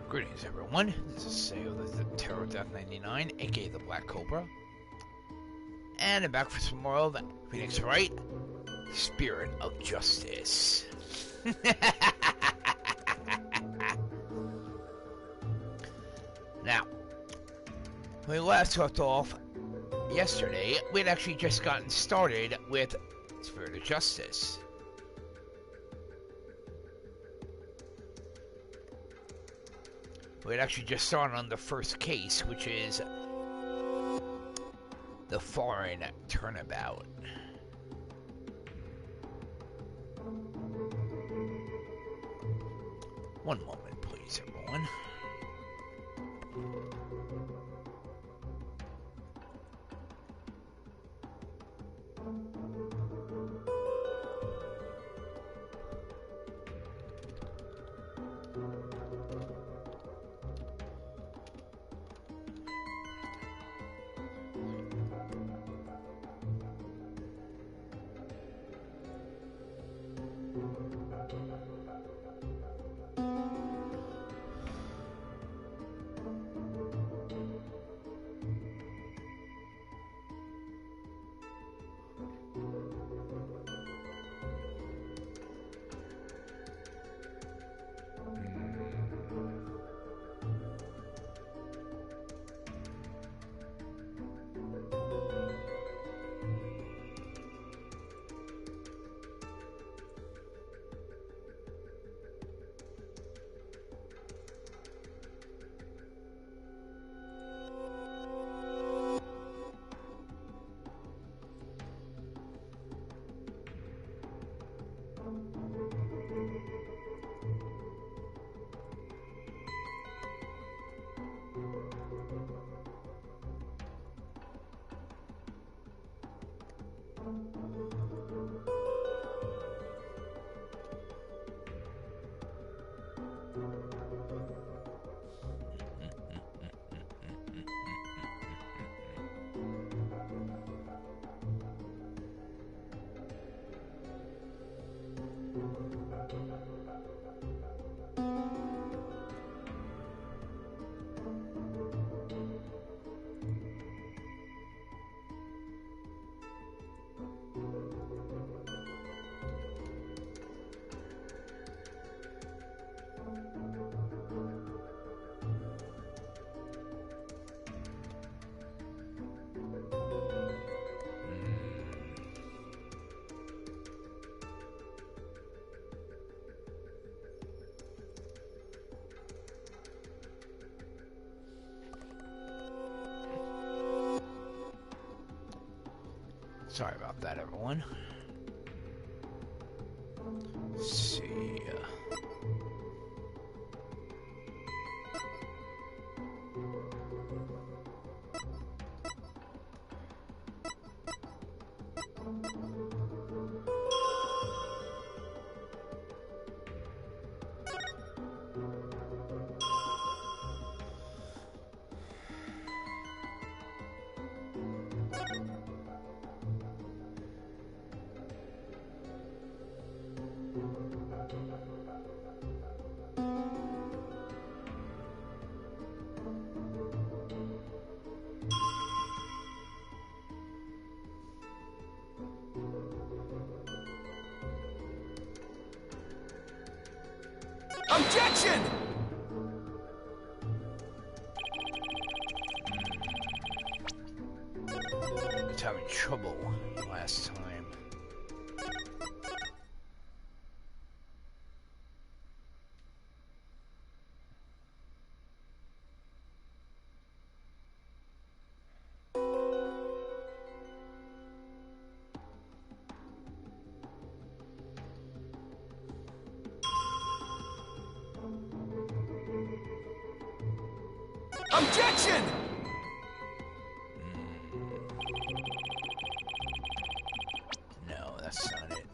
Greetings, everyone. This is Sayo, the Terror Death 99, aka the Black Cobra, and I'm back for some more of Phoenix Wright, Spirit of Justice. Now, when we last left off yesterday, we had actually just gotten started with Spirit of Justice. We had actually just started on the first case, which is the foreign turnabout. One moment, please, everyone. Sorry about that, everyone. Let's see. Objection! I was having trouble last time. Objection! No, that's not it.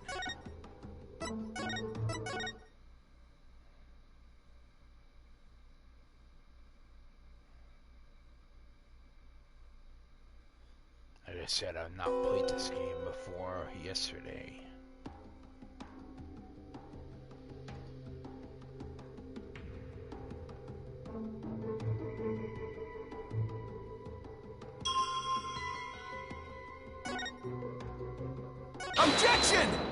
Like I said, I've not played this game before yesterday. Objection! No.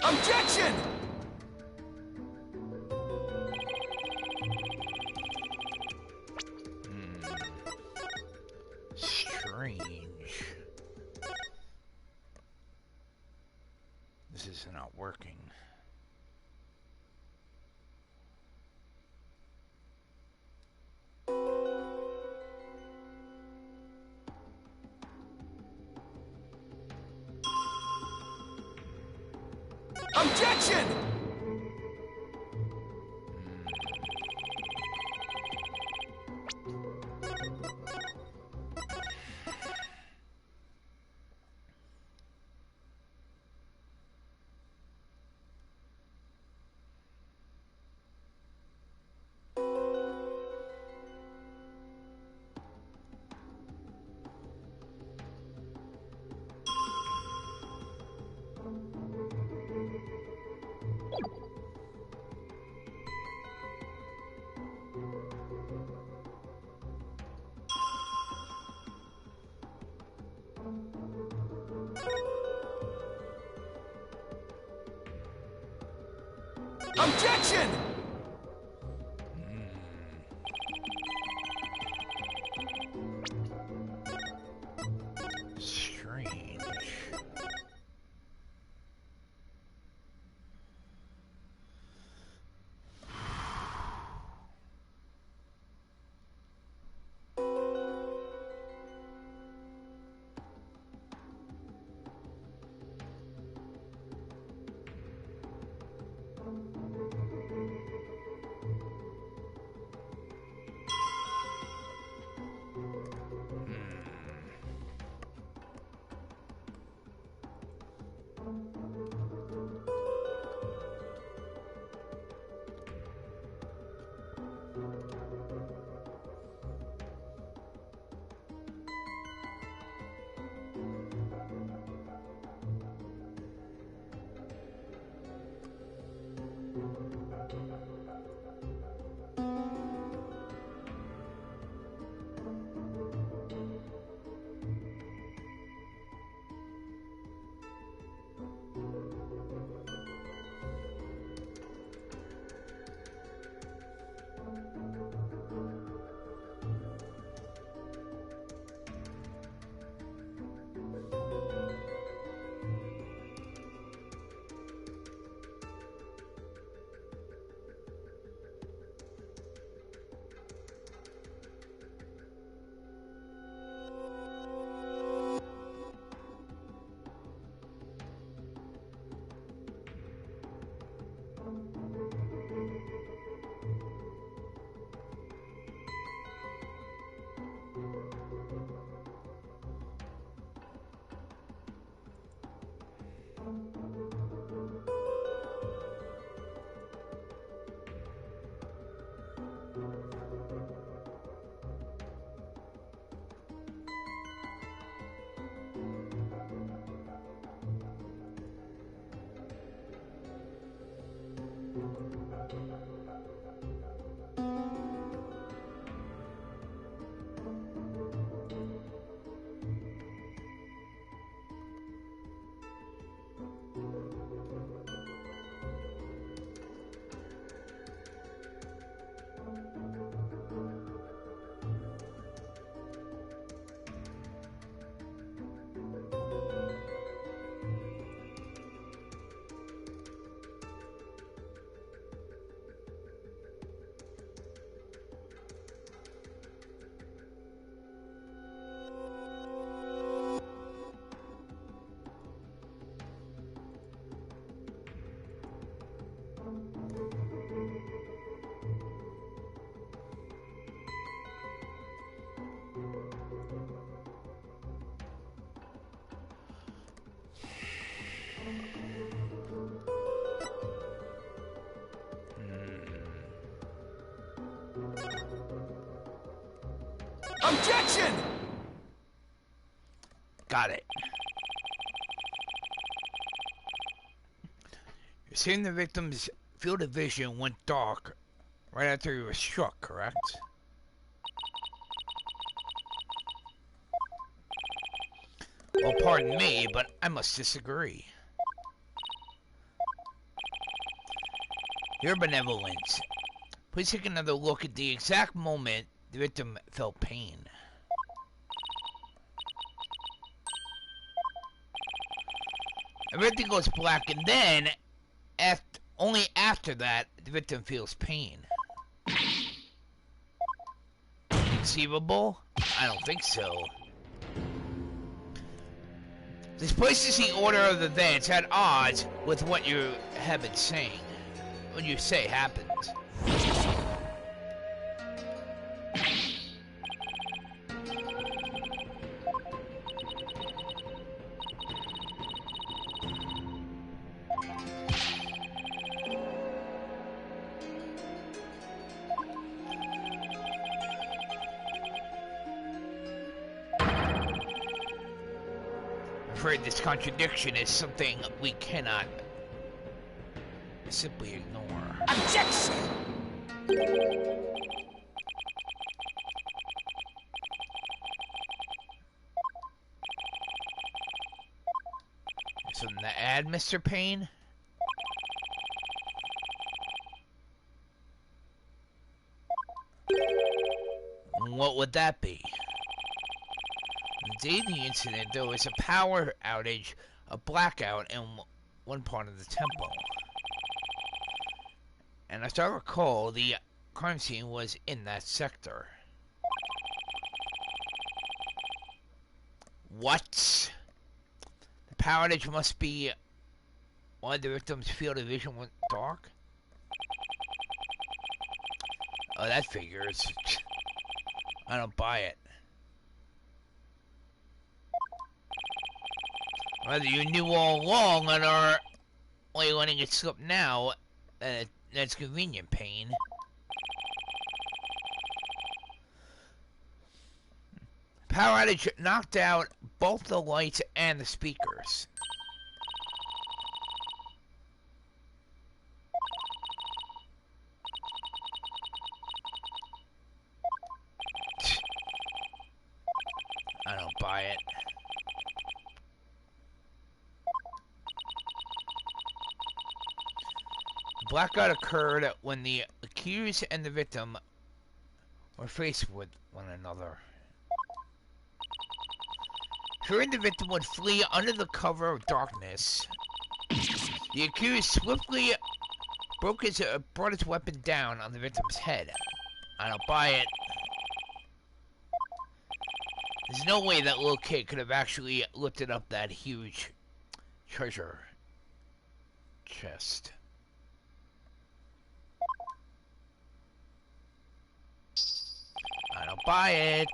Objection! Strange. This is not working. Objection! Objection! Strange. Objection! Got it. You're saying the victim's field of vision went dark right after he was struck, correct? Well, pardon me, but I must disagree. Your benevolence. Please take another look at the exact moment the victim felt pain. Everything goes black, and then, only after that, the victim feels pain. Conceivable? I don't think so. This places the order of the events at odds with what you have been saying. What you say happened. I'm afraid this contradiction is something we cannot simply ignore. Objection! Something to add, Mr. Payne? What would that be? The day of the incident, there was a power outage, a blackout in one part of the temple. And as I recall, the crime scene was in that sector. What? The power outage must be why the victim's field of vision went dark? Oh, that figures. I don't buy it. Whether you knew all along and are only letting it slip now, that's convenient, Payne. Power outage knocked out both the lights and the speakers. I don't buy it. The blackout occurred when the accused and the victim were faced with one another. Fearing the victim would flee under the cover of darkness, the accused swiftly brought his weapon down on the victim's head. I don't buy it. There's no way that little kid could have actually lifted up that huge treasure chest. I don't buy it.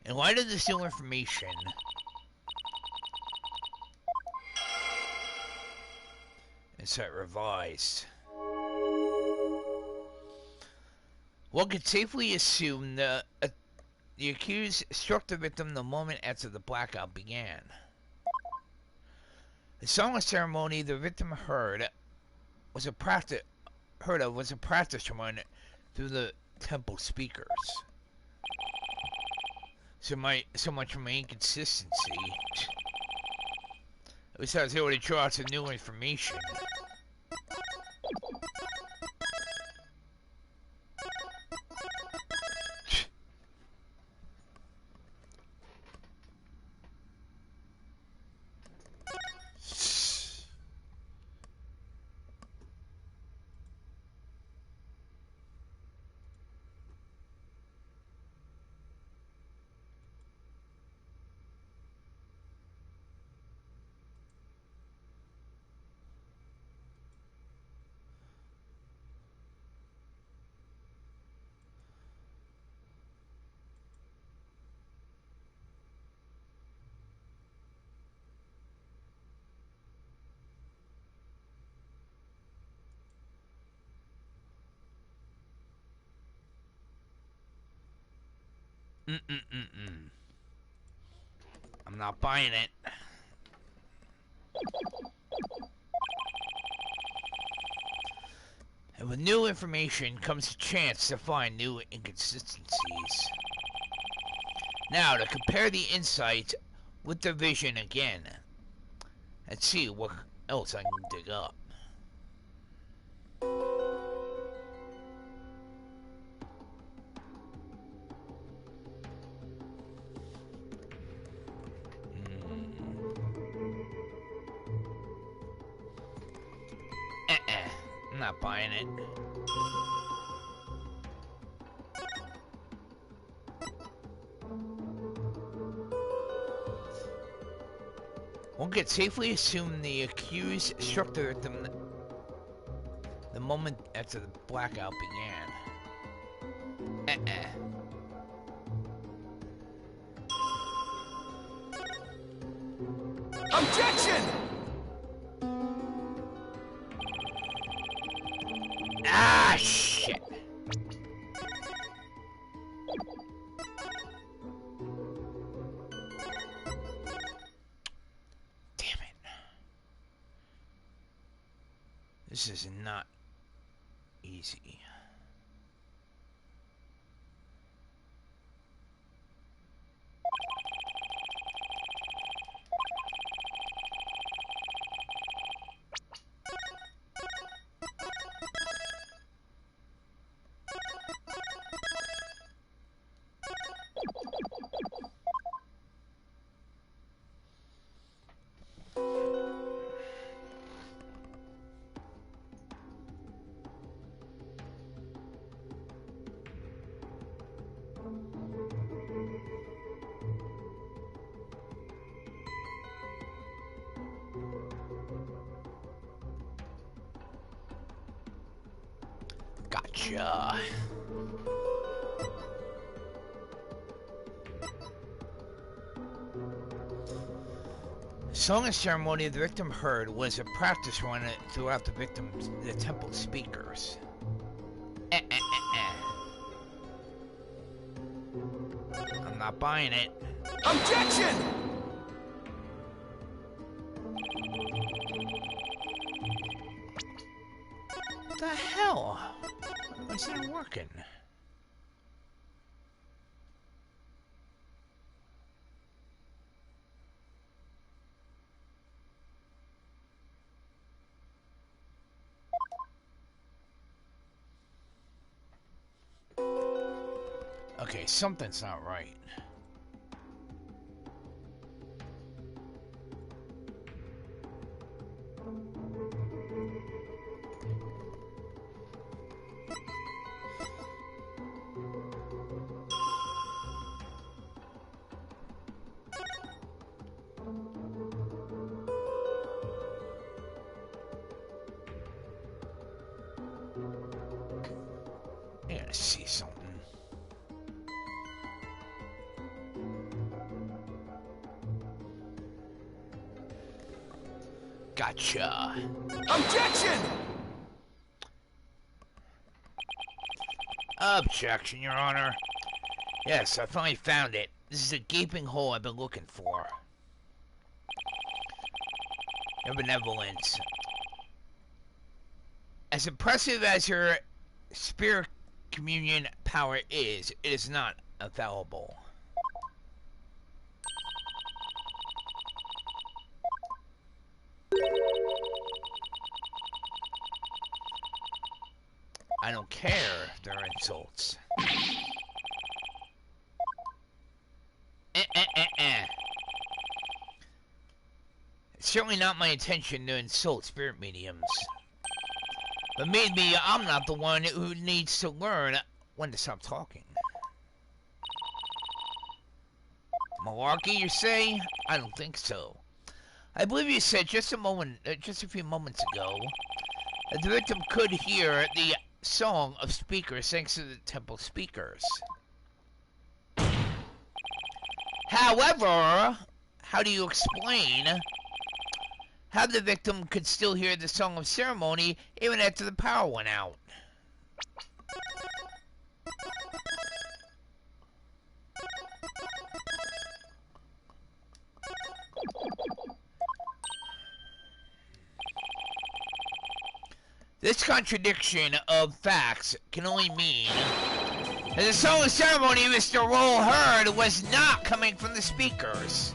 In light of this new information, Insight revised. One could safely assume the accused struck the victim the moment after the blackout began. The song ceremony the victim heard was a practice run through the temple speakers. So much for my inconsistency. Besides, I would draw out some new information. Mm-mm-mm-mm. I'm not buying it. And with new information comes a chance to find new inconsistencies. Now, to compare the insights with the vision again, and see what else I can dig up. I'm not buying it. One could safely assume the accused struck the victim the moment after the blackout began. Objection! Ah, shit. Damn it. This is not easy. Gotcha. The song and ceremony the victim heard was a practice run throughout the temple speakers. I'm not buying it. Objection! What the hell? Why is that working? Okay, something's not right. I gotta see something. Gotcha. Objection! Objection, Your Honor. Yes, I finally found it. This is the gaping hole I've been looking for. Your benevolence. As impressive as your spirit communion power is, it is not infallible. I don't care if they're insults. It's certainly not my intention to insult spirit mediums. But maybe I'm not the one who needs to learn when to stop talking. Malarkey, you say? I don't think so. I believe you said just a few moments ago, that the victim could hear the song of speakers thanks to the temple speakers. However, how do you explain how the victim could still hear the song of ceremony even after the power went out? This contradiction of facts can only mean that the solemn ceremony Mr. Roll heard was not coming from the speakers.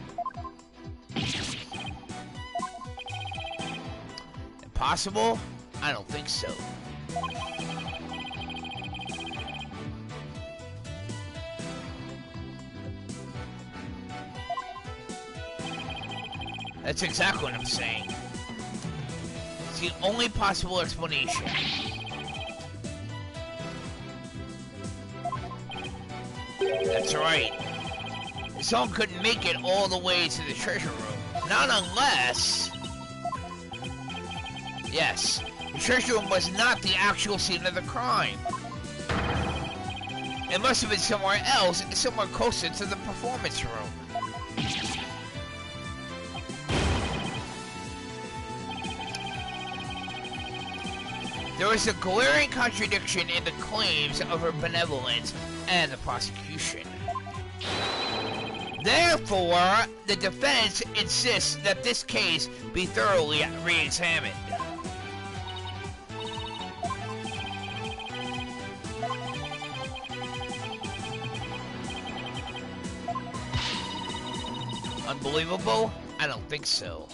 Impossible? I don't think so. That's exactly what I'm saying. It's the only possible explanation. That's right. The song couldn't make it all the way to the treasure room. Not unless... Yes, the treasure room was not the actual scene of the crime. It must have been somewhere else, somewhere closer to the performance room. There was a glaring contradiction in the claims of her benevolence and the prosecution. Therefore, the defense insists that this case be thoroughly re-examined. Unbelievable? I don't think so.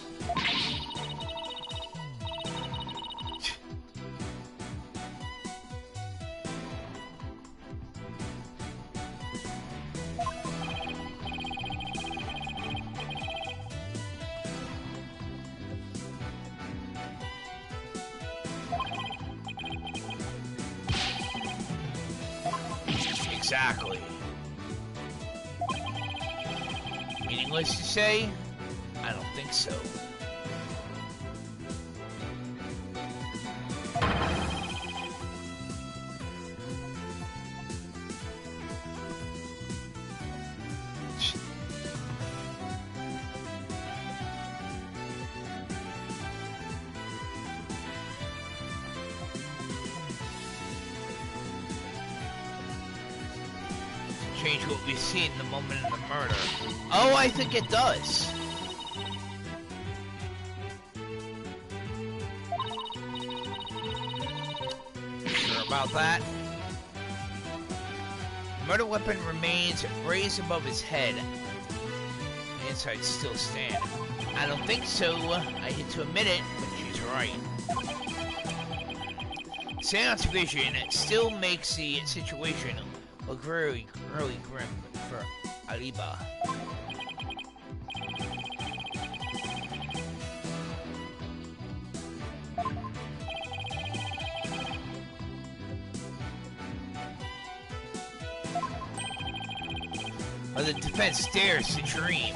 Exactly. Meaningless to say? I don't think so. Change what we see in the moment of the murder. Oh, I think it does. Sure about that? The murder weapon remains raised above his head. The insides still stand. I don't think so. I hate to admit it, but she's right. Seance vision still makes the situation look really grim for Aliba. But the defense dares to dream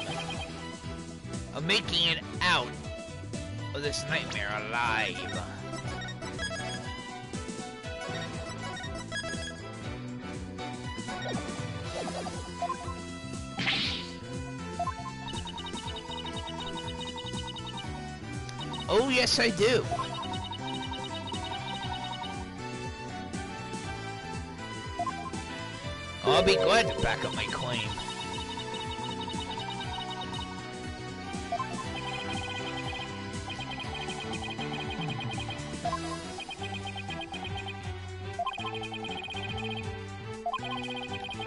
of making it out of this nightmare alive. Oh, yes, I do. I'll be glad to back up my claim.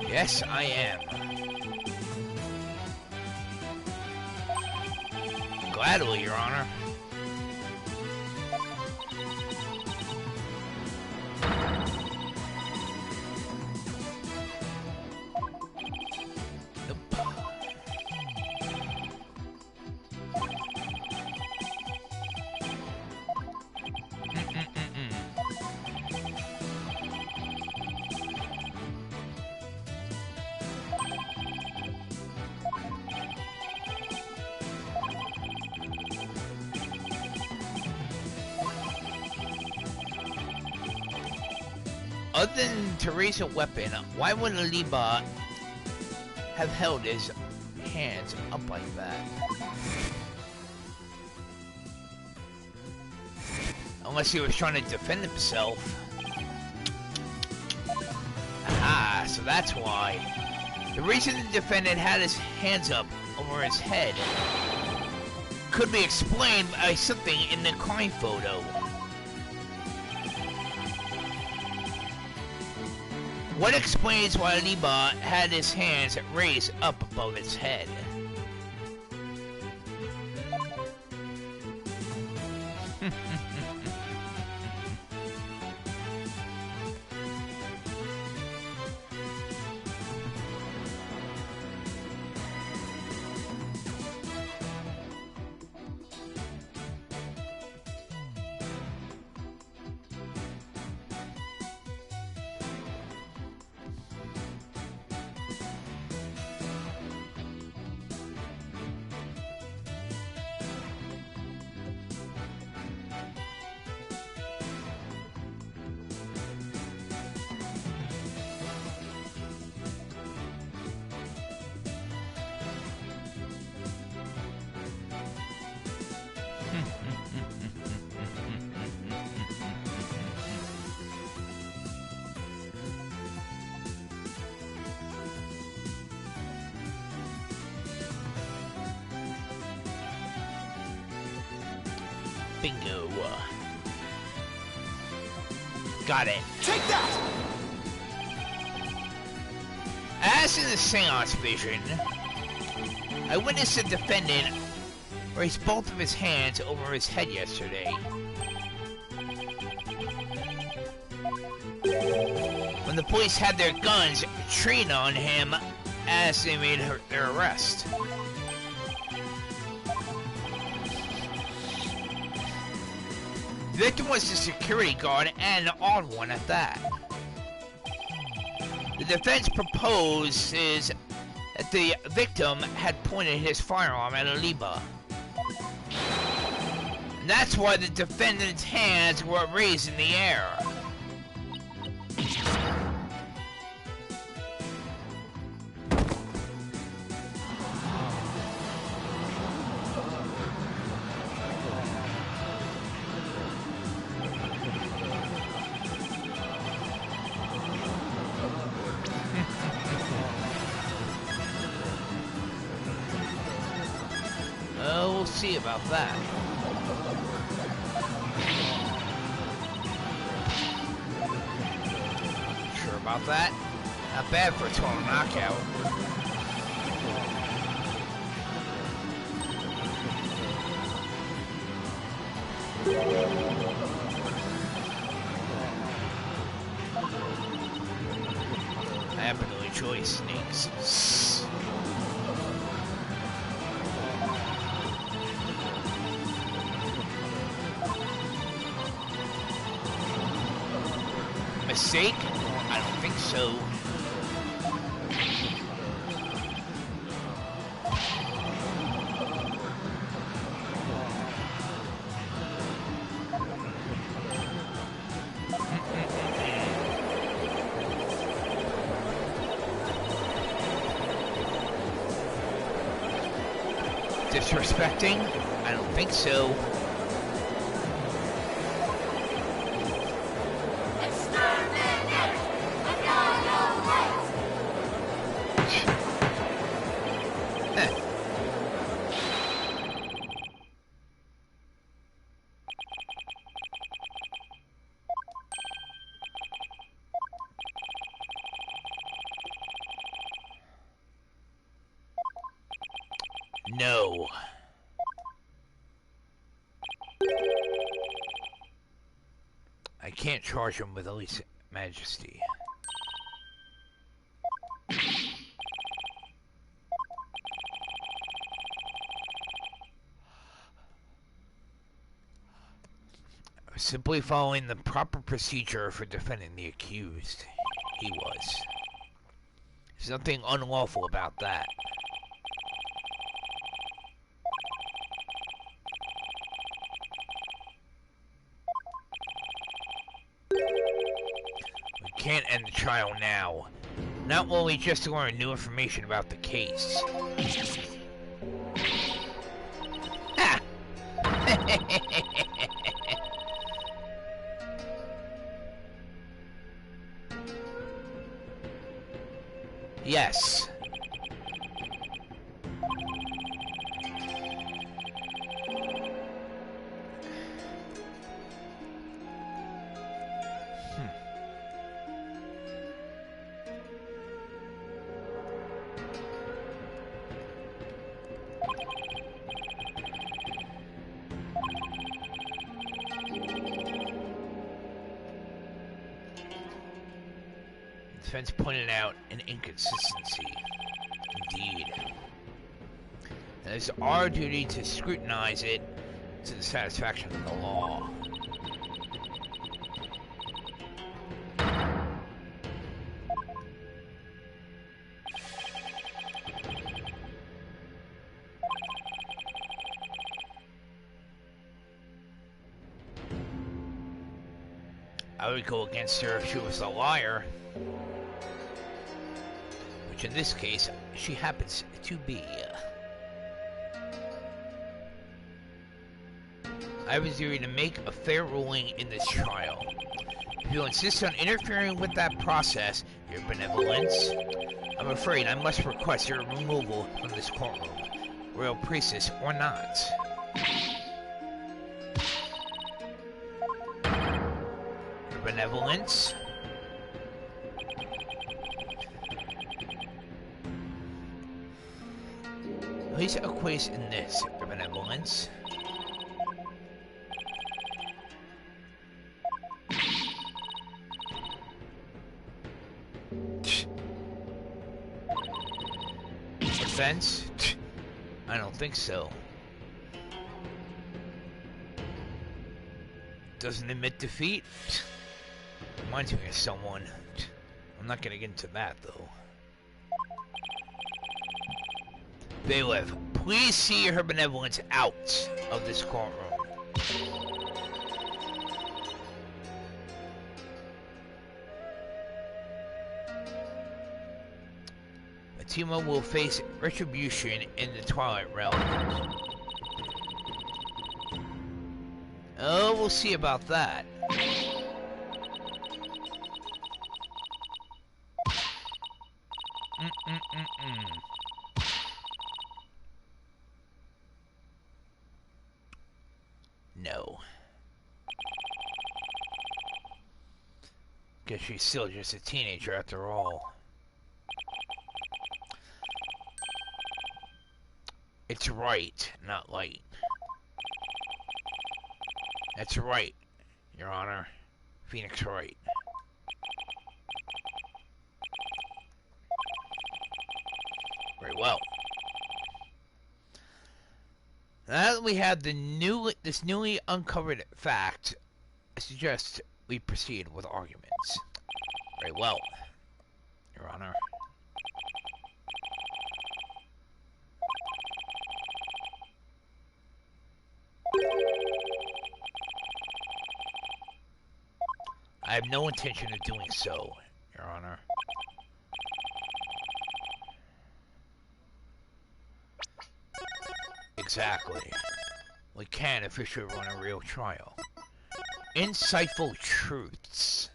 Yes, I am. Gladly, Your Honor. Other than to raise a weapon, why would Aliba have held his hands up like that? Unless he was trying to defend himself. Aha, so that's why. The reason the defendant had his hands up over his head could be explained by something in the crime photo. What explains why Liba had his hands raised up above his head? Bingo. Got it. Take that! As in the seance vision, I witnessed the defendant raise both of his hands over his head yesterday. When the police had their guns trained on him as they made their arrest. The victim was a security guard, and an odd one at that. The defense proposes that the victim had pointed his firearm at Aliba. And that's why the defendant's hands were raised in the air. We'll see about that. Sure about that? Not bad for a total knockout. I happen to enjoy snakes. Mistake? I don't think so. Disrespecting? I don't think so. No. I can't charge him with lese majesty. Simply following the proper procedure for defending the accused. He was. There's nothing unlawful about that. We can't end the trial now. Not while we just learn new information about the case. Ha! Yes. Defense pointed out an inconsistency. Indeed. And it's our duty to scrutinize it to the satisfaction of the law. I would go against her if she was a liar. Which in this case, she happens to be. I have a duty to make a fair ruling in this trial. If you insist on interfering with that process, your benevolence, I'm afraid I must request your removal from this courtroom, royal priestess or not. Your benevolence? Please acquiesce in this, your benevolence. Offense? I don't think so. Doesn't admit defeat? Reminds me of someone. I'm not gonna get into that though. Bailiff, please see her benevolence out of this courtroom. Fatima will face retribution in the Twilight Realm. Oh, we'll see about that. No. Guess she's still just a teenager after all. It's right, not light. That's right, Your Honor. Phoenix Wright. Very well. Now that we have this newly uncovered fact, I suggest we proceed with arguments. Very well, Your Honor. I have no intention of doing so, Your Honor. Exactly. We can officially run a real trial. Insightful truths.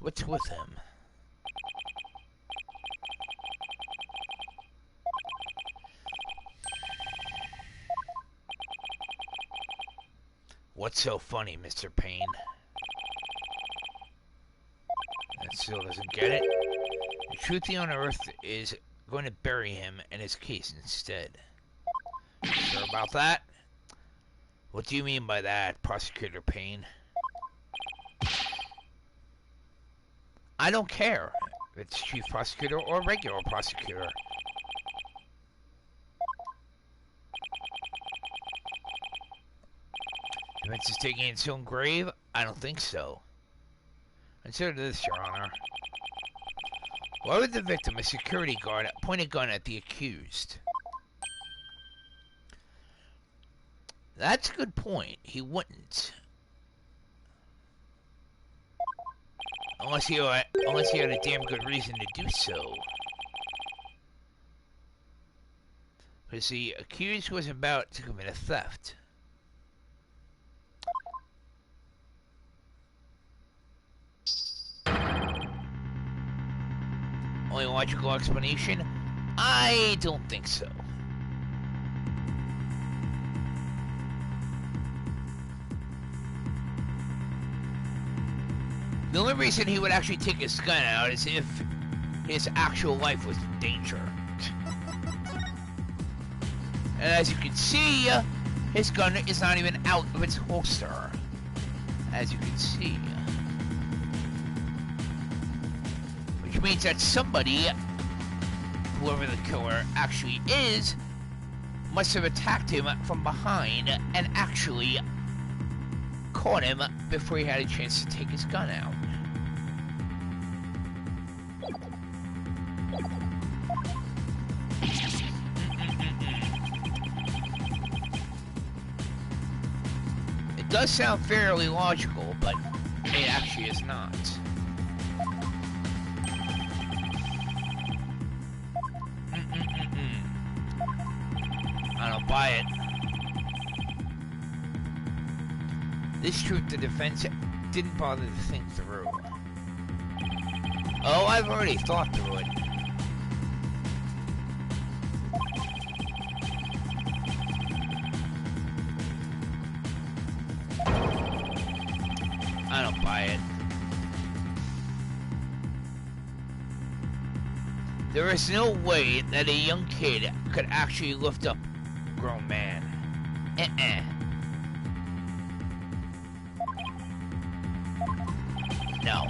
What's with him? What's so funny, Mr. Payne? That still doesn't get it? The truth he unearthed is going to bury him and his case instead. Sure about that? What do you mean by that, Prosecutor Payne? I don't care if it's Chief Prosecutor or regular prosecutor. Defense is digging its own grave? I don't think so. Consider this, Your Honor. Why would the victim, a security guard, point a gun at the accused? That's a good point. He wouldn't. Unless he had a damn good reason to do so. Because the accused was about to commit a theft. Only logical explanation? I don't think so. The only reason he would actually take his gun out is if his actual life was in danger. And as you can see, his gun is not even out of its holster. As you can see. Which means that somebody, whoever the killer actually is, must have attacked him from behind and actually caught him before he had a chance to take his gun out. It does sound fairly logical, but it actually is not. I don't buy it. This truth the defense didn't bother to think through. Oh, I've already thought through it. I don't buy it. There is no way that a young kid could actually lift up a grown man. No.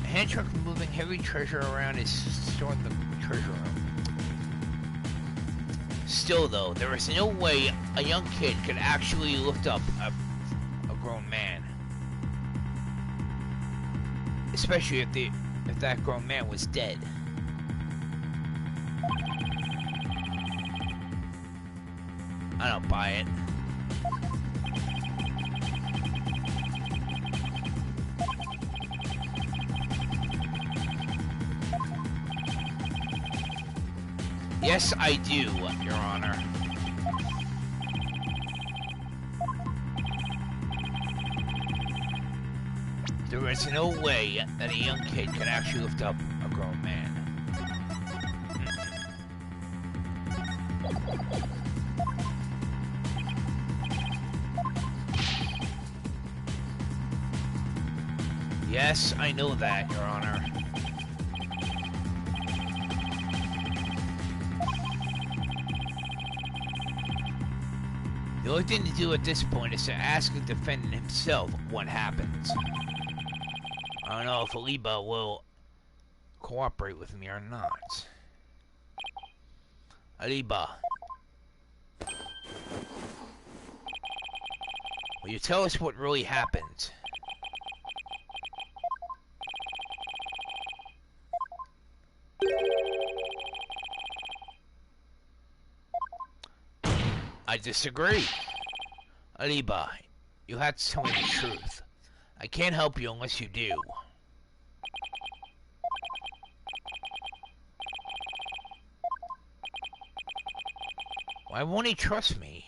A hand truck moving heavy treasure around is stored in the treasure room. Still though, there is no way a young kid could actually lift up a grown man. Especially if that grown man was dead. I don't buy it. Yes, I do, Your Honor. There is no way that a young kid could actually lift up a grown man. Yes, I know that, Your Honor. The only thing to do at this point is to ask the defendant himself what happens. I don't know if Aliba will cooperate with me or not. Aliba. Will you tell us what really happened? I disagree. Aliba, you have to tell me the truth. I can't help you unless you do. Why won't he trust me?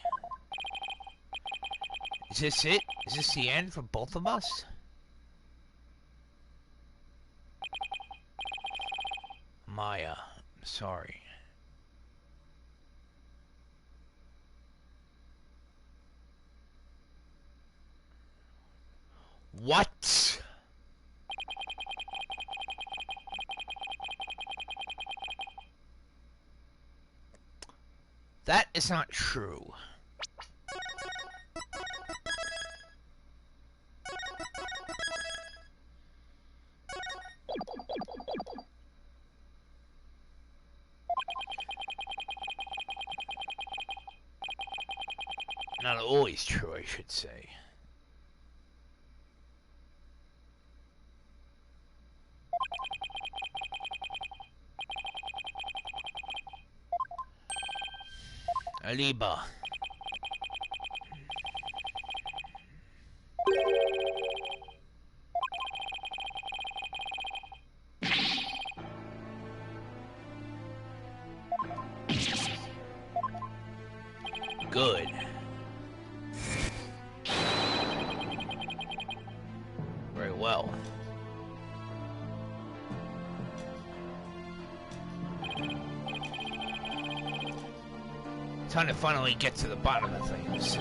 Is this it? Is this the end for both of us? Maya, I'm sorry. What? That is not true. Not always true, I should say. Aliba. Good. Very well. Time to finally get to the bottom of things.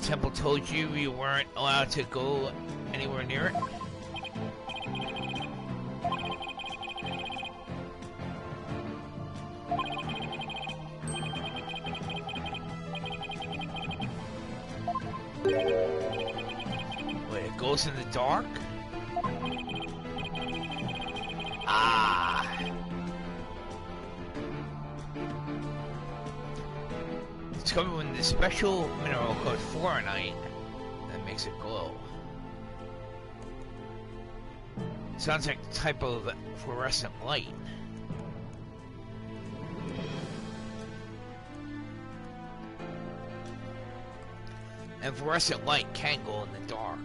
temple told you you weren't allowed to go anywhere near it? Wait, it goes in the dark? Ah. It's covered with the special mineral called fluorite that makes it glow. Sounds like a type of fluorescent light. And fluorescent light can glow in the dark.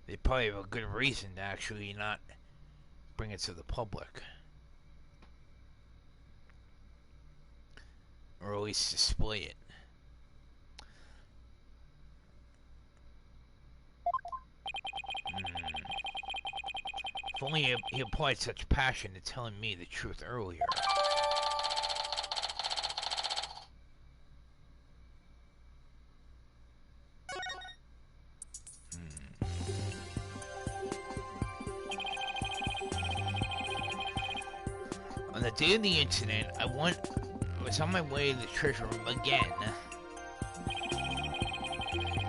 They probably have a good reason to actually not bring it to the public. Or at least display it. If only he applied such passion to telling me the truth earlier. On the day of the incident, I was on my way to the treasure room again.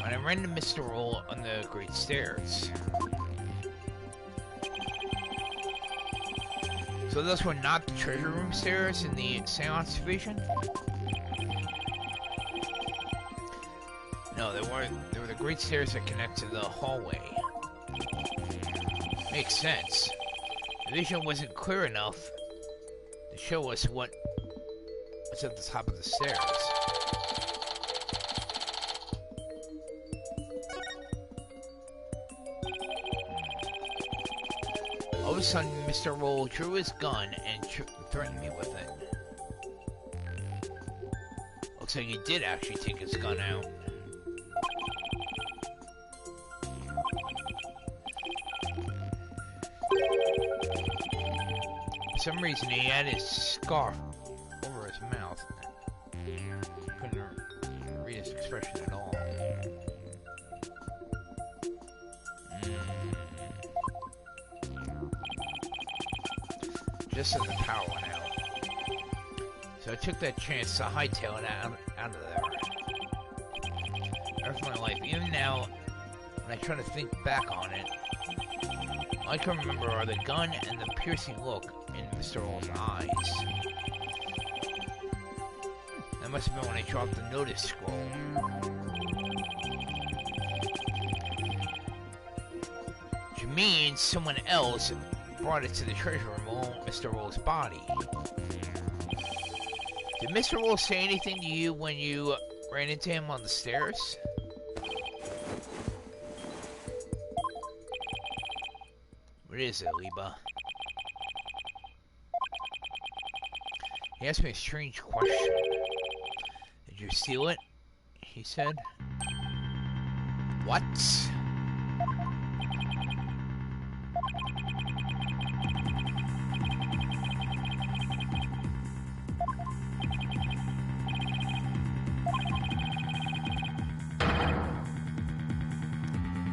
When I ran into Mr. Roll on the Great Stairs. So those were not the treasure room stairs in the Seance division? No, they weren't. They were the great stairs that connect to the hallway. Makes sense. The vision wasn't clear enough to show us what's at the top of the stairs. All of a sudden, Mr. Roll drew his gun and threatened me with it. Looks like he did actually take his gun out. For some reason, he had his scarf over his mouth. Couldn't read his expression at all. Just as the power went out. So I took that chance to hightail it out of there. Never for my life. Even now, when I try to think back on it, all I can remember are the gun and the piercing look in Mr. Roll's eyes. That must have been when I dropped the notice scroll. Which means someone else brought it to the treasure room along with Mr. Roll's body. Did Mr. Roll say anything to you when you ran into him on the stairs? What is it, Liba? He asked me a strange question. Did you steal it? He said. What?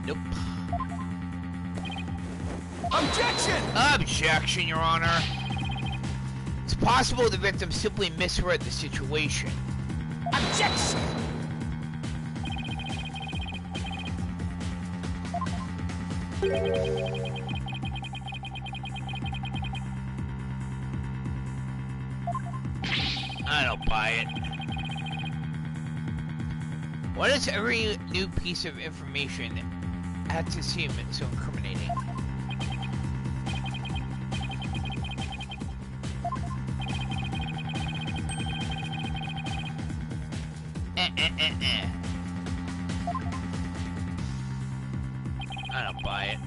Nope. Objection! Objection, Your Honor. It's possible the victim simply misread the situation. Objection! I don't buy it. Why does every new piece of information have to seem so incriminating? I don't buy it.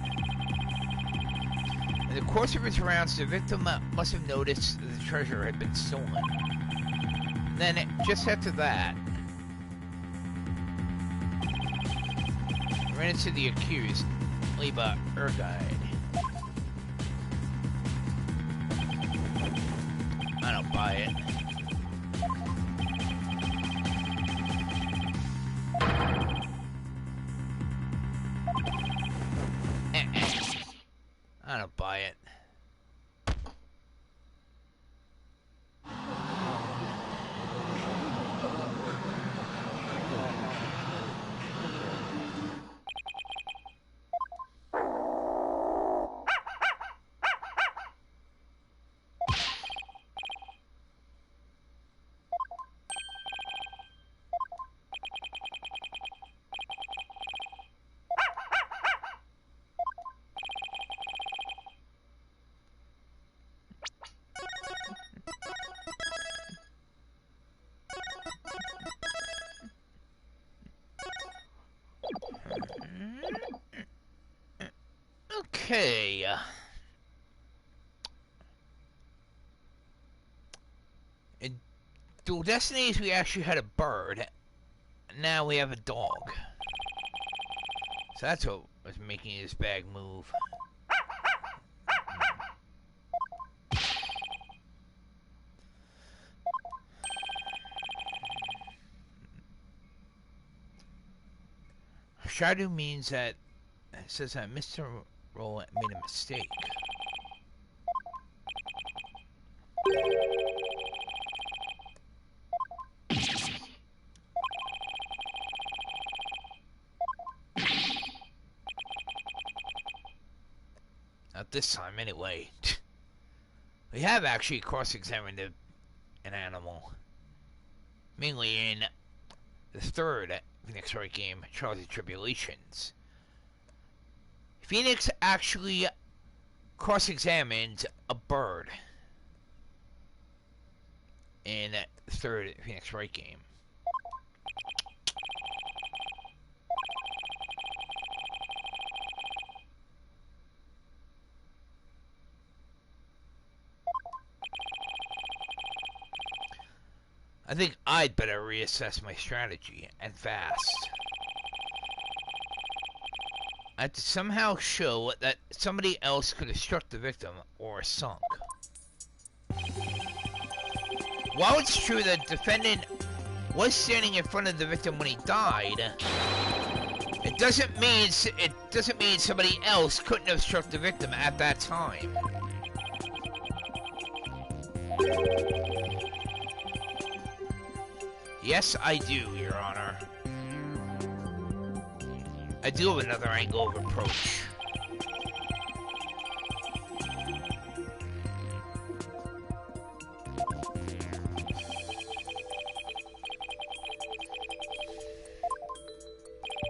In the course of his rounds, the victim must have noticed that the treasure had been stolen. And then, just after that, ran into the accused, Liba Erguide. buy it. I don't buy it. Okay. In Dual Destinies, we actually had a bird. Now we have a dog. So that's what was making this bag move. Shadow means that it says that Mr. Roll made a mistake. Not this time, anyway. We have actually cross-examined an animal. Mainly in the third Phoenix Wright game, Trials and Tribulations. Phoenix actually cross-examined a bird in the third Phoenix Wright game. I think I'd better reassess my strategy, and fast. I have to somehow show that somebody else could have struck the victim or sunk. While it's true that the defendant was standing in front of the victim when he died, it doesn't mean somebody else couldn't have struck the victim at that time. Yes, I do, Your Honor. I do have another angle of approach.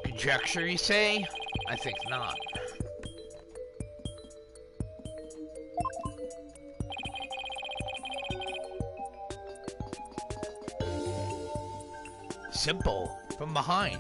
Conjecture, you say? I think not. Simple. From behind.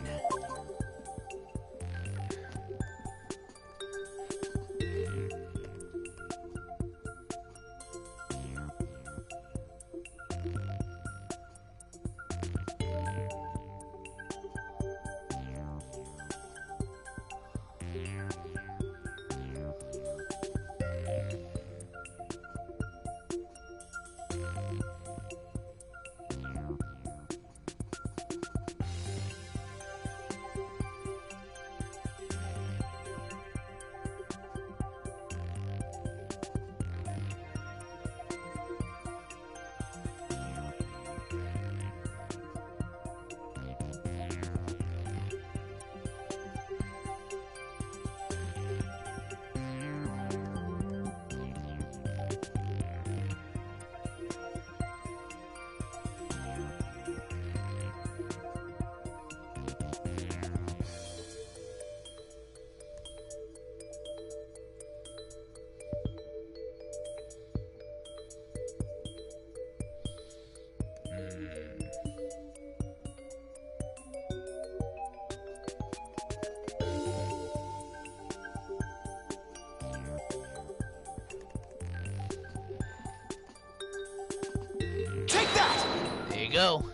Go.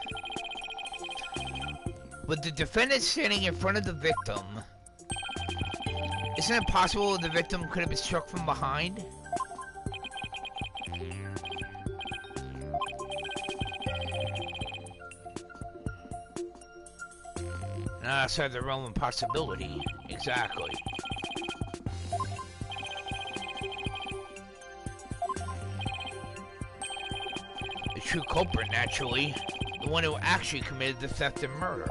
With the defendant standing in front of the victim, isn't it possible the victim could have been struck from behind? Outside the realm of possibility. Exactly. The true culprit, naturally. The one who actually committed the theft and murder.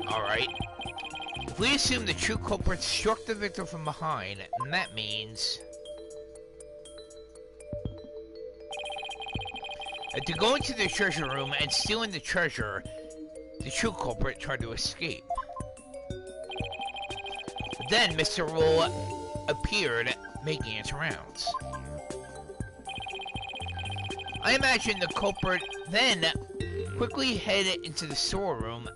Alright. If we assume the true culprit struck the victim from behind, then that means that to go into the treasure room and stealing the treasure, the true culprit tried to escape. But then Mr. Roll appeared, making its rounds. I imagine the culprit then quickly headed into the storeroom,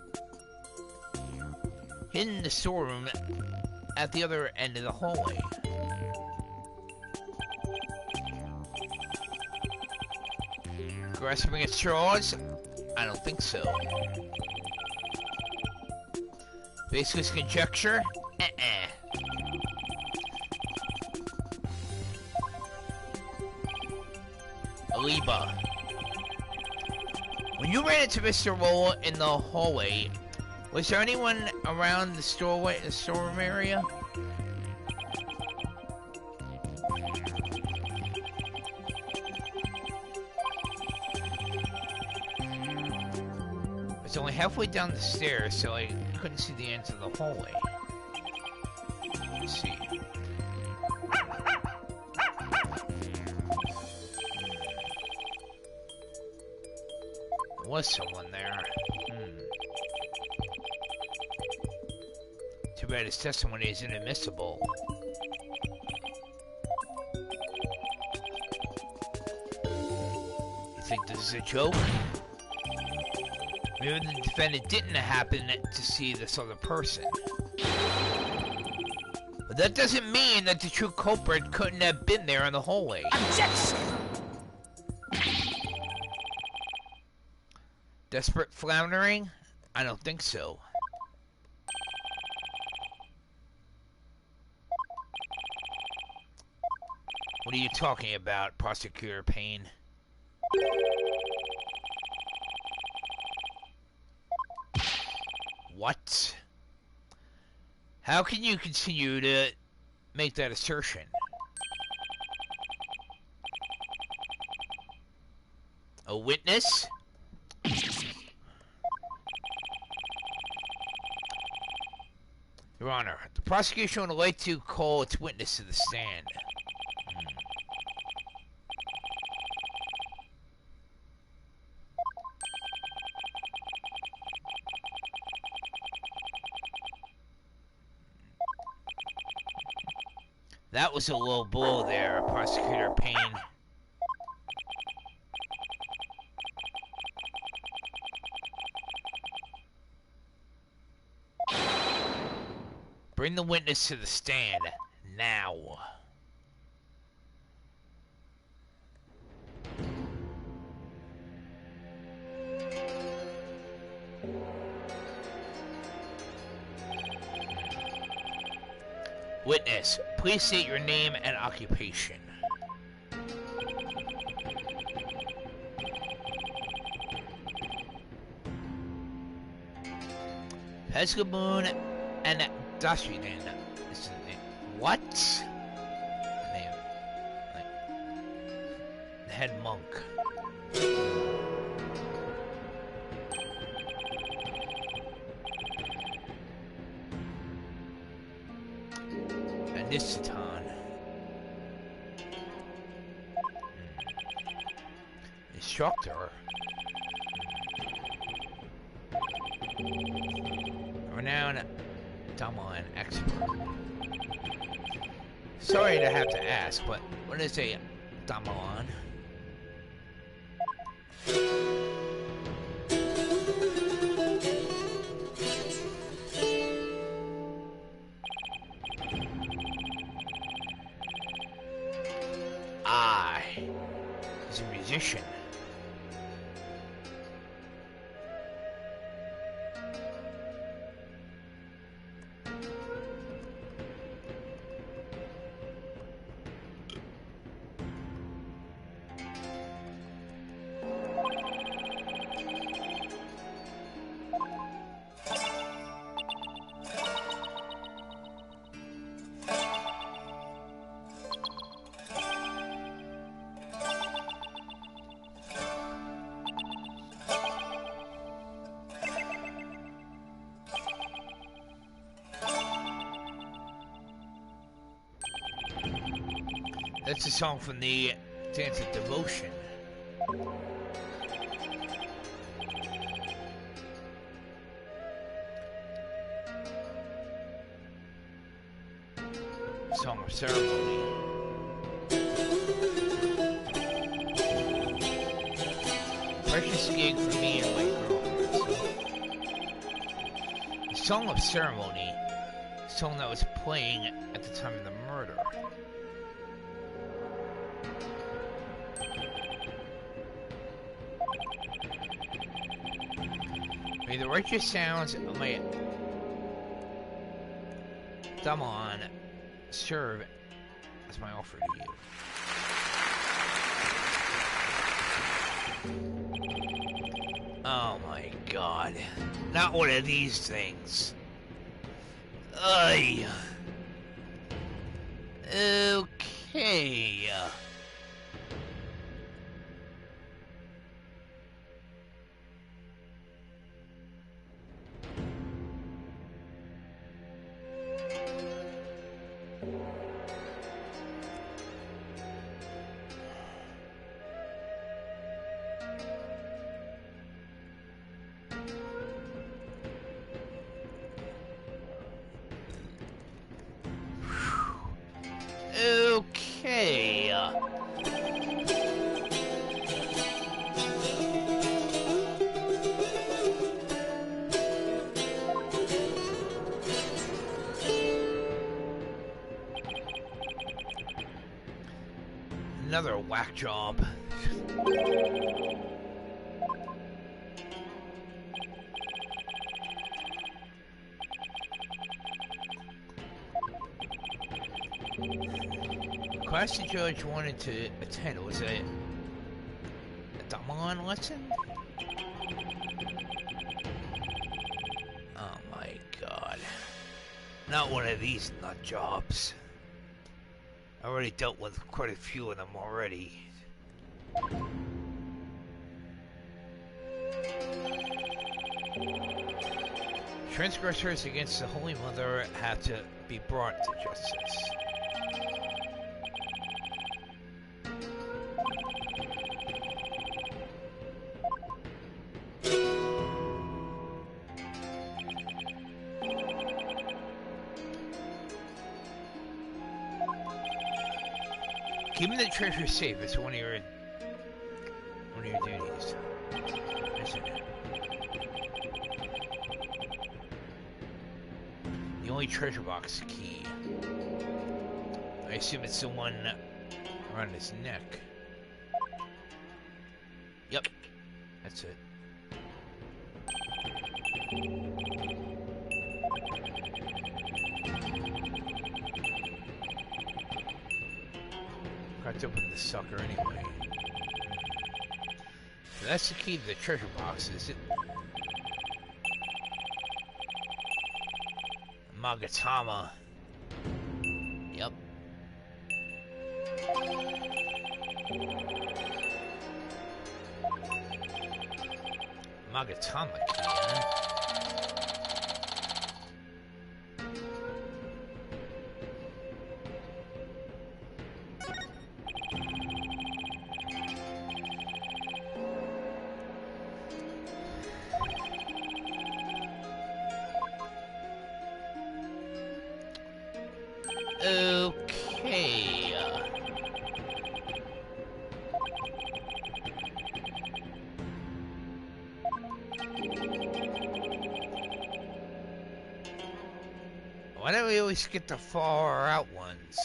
hidden in the storeroom at the other end of the hallway. Grasping at straws? I don't think so. Baseless conjecture? Aliba. When you ran into Mr. Roll in the hallway, was there anyone around the storeroom area? It's only halfway down the stairs, so I couldn't see the end of the hallway. Let's see. There was someone there. Too bad his testimony is inadmissible. You think this is a joke? Maybe the defendant didn't happen to see this other person. But that doesn't mean that the true culprit couldn't have been there in the hallway. Objection! Desperate floundering? I don't think so. What are you talking about, Prosecutor Payne? What? How can you continue to make that assertion? A witness? Your Honor, the prosecution would like to call its witness to the stand. That was a low blow there, Prosecutor Payne. Bring the witness to the stand, now. Witness, please state your name and occupation. Pescaboon and Dashidan. What? Name. The head monk. Nisatan. Instructor. Renowned Daman expert. Sorry to have to ask, but what is a Daman? He's a musician. That's a song from the Dance of Devotion. Song of Ceremony. Precious gig for me and my girlfriend. The Song of Ceremony, the song that was playing at the time of the murder. May the righteous sounds of my Daman serve as my offer to you. Oh my god. Not one of these things. Ugh. Okay. Okay. Another whack job. Class the judge wanted to attend. Was it a Daman lesson? Oh my god. Not one of these nut jobs. I already dealt with quite a few of them already. Transgressors against the Holy Mother have to be brought to justice. Keeping the treasure safe is one of your duties. The only treasure box key. I assume it's the one around his neck. Yep, that's it. Cracked open the sucker anyway. So that's the key to the treasure box, is it? Magatama. Yep. Magatama key, huh? Okay. Why do we always get the far out ones?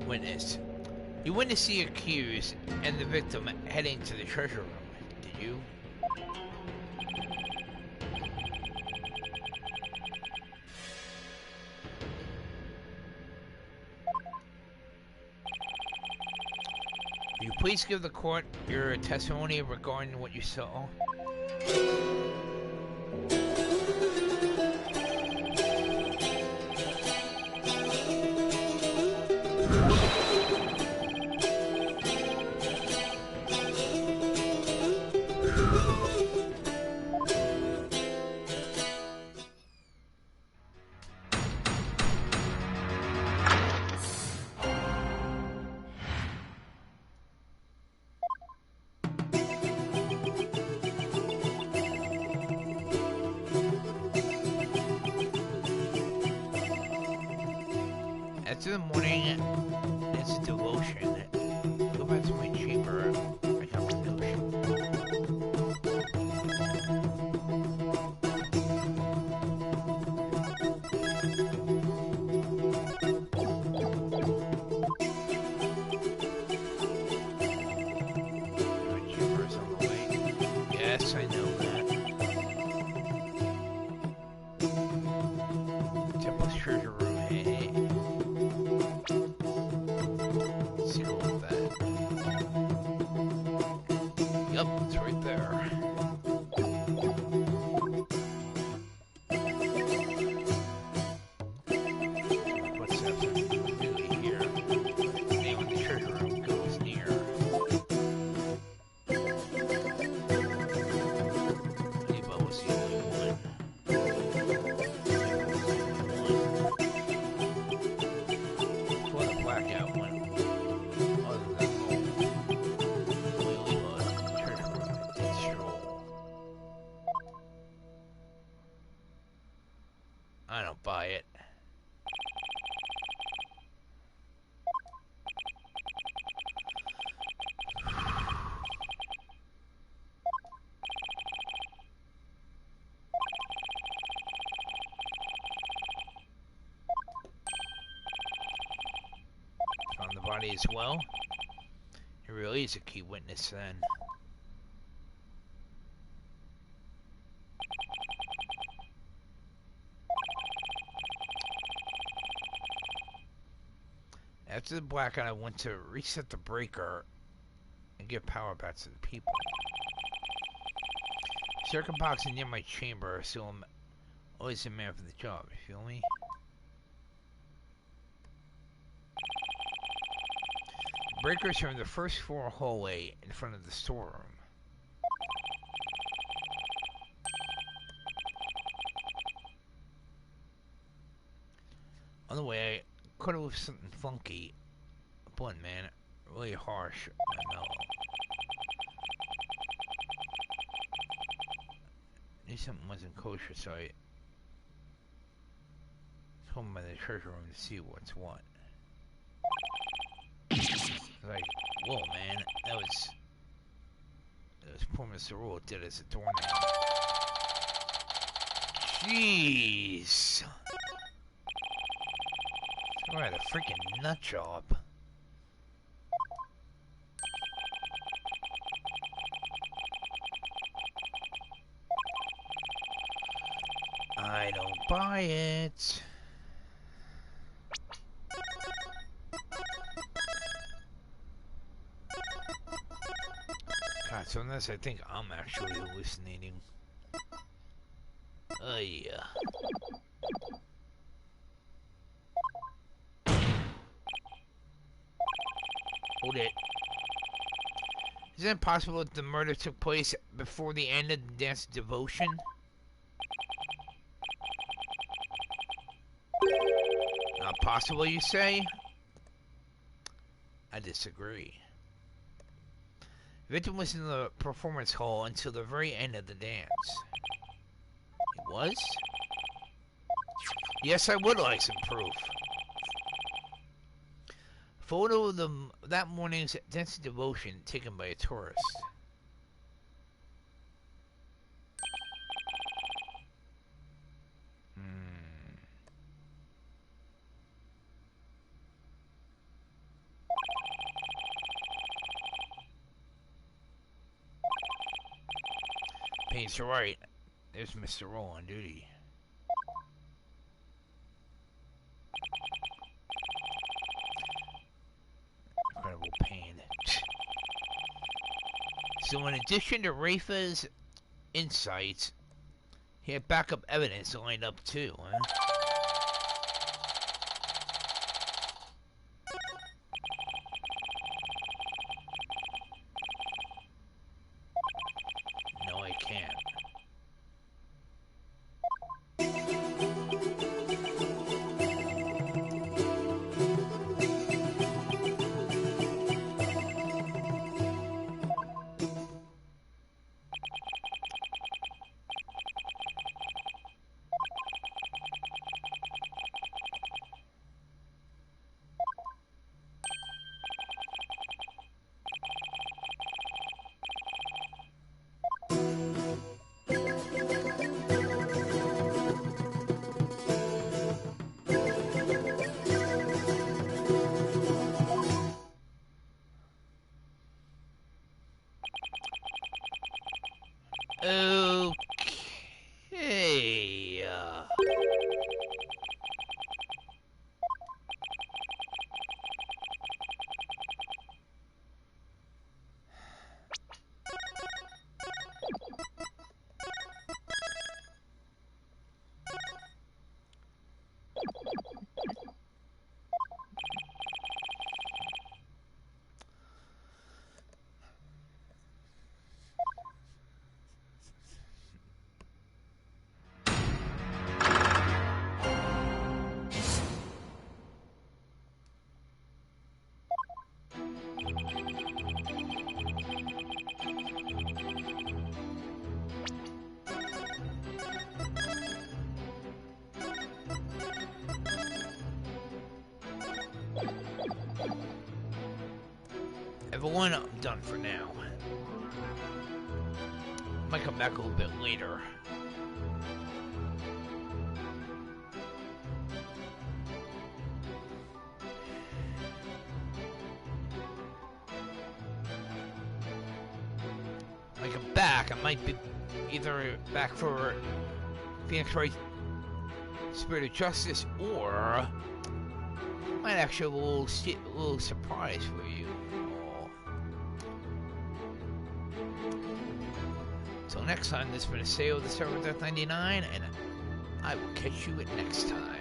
Witness. You witness the accused and the victim heading to the treasure room. you. Will you please give the court your testimony regarding what you saw? After the morning, it's a devotion. Go back to my chamber. I have a notion. My chamber is on the way. Yes, I know that. Temple's treasure room. Hey. See all of that. Yup, it's right there. What's that really here? The name of the treasure room goes near. Lebo was the only one. Before the blackout went, other than home, only Lebo was in the treasure room did stroll. I don't buy it. Found the body as well. He really is a key witness then. After the blackout, I went to reset the breaker and give power back to the people. Circuit box is near my chamber, so I'm always a man for the job, you feel me? The breakers are in the first floor hallway in front of the storeroom. On the way, I could have left something funky. Blunt, man. Really harsh. My mellow. Knew something wasn't kosher, so I told him by the treasure room to see what's what. Like, whoa, man. That was poor Mr. Rule did as a doornail. Jeez. All right, a freaking nut job. I don't buy it. God, sometimes I think I'm actually hallucinating. Oh yeah. Hold it. Is it possible that the murder took place before the end of the dance devotion? Not possible, you say? I disagree. The victim was in the performance hall until the very end of the dance. He was? Yes, I would like some proof. Photo of that morning's dance devotion taken by a tourist. Hey, Sir Wright. There's Mr. Roll on duty. Incredible pain. So in addition to Rafa's insights, he had backup evidence lined up too, huh? No, I can't. Okay. Everyone, I'm done for now. Might come back a little bit later. When I come back, I might be either back for Phoenix Wright Spirit of Justice, or might actually have a little surprise for you. Until next time, this has been a Sale of the Server Death 99, and I will catch you at next time.